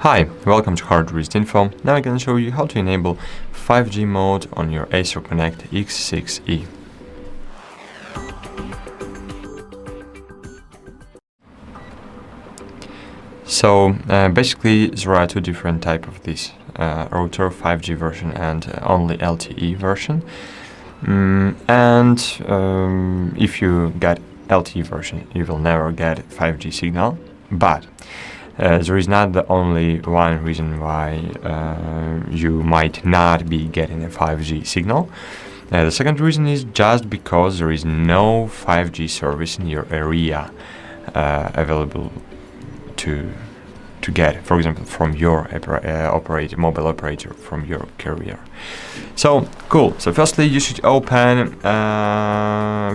Hi, welcome to HardReset.Info. Now I'm going to show you how to enable 5G mode on your ACER Connect X6E. So basically there are two different types of this router, 5G version and only LTE version. If you get LTE version, you will never get 5G signal, but there is not the only one reason why you might not be getting a 5G signal. The second reason is just because there is no 5G service in your area available to get, for example, from your mobile operator, from your carrier. So cool. So firstly, you should open.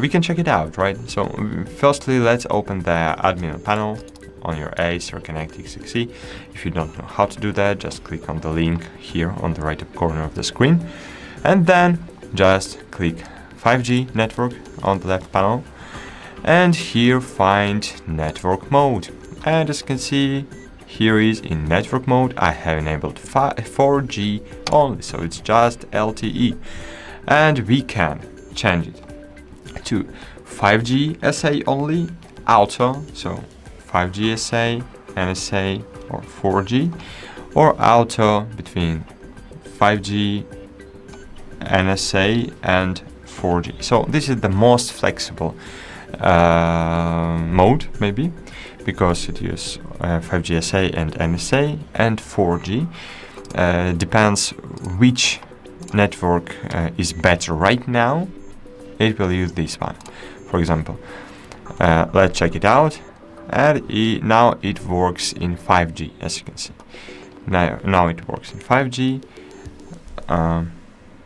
We can check it out, right? So firstly, let's open the admin panel on your ACER Connect X6E. If you don't know how to do that, just click on the link here on the right up corner of the screen, and then just click 5G network on the left panel, and here find network mode. And as you can see, here is in network mode. I have enabled 4G only, so it's just LTE, and we can change it to 5G SA only, auto, so 5G SA, NSA, or 4G, or auto between 5G, NSA, and 4G. So this is the most flexible mode, maybe, because it uses 5G SA and NSA and 4G. Depends which network is better right now. It will use this one. For example, let's check it out. And now it works in 5G, as you can see. Now it works in 5G.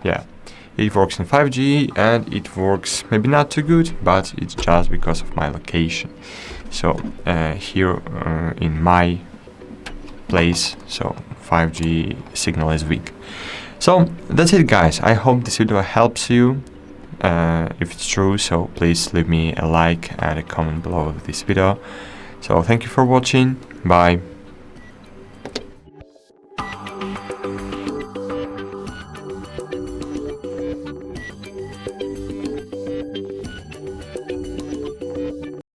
Yeah, it works in 5G, and it works maybe not too good, but it's just because of my location. So here in my place, so 5G signal is weak. So that's it, guys. I hope this video helps you. If it's true, so please leave me a like and a comment below this video. So thank you for watching. Bye.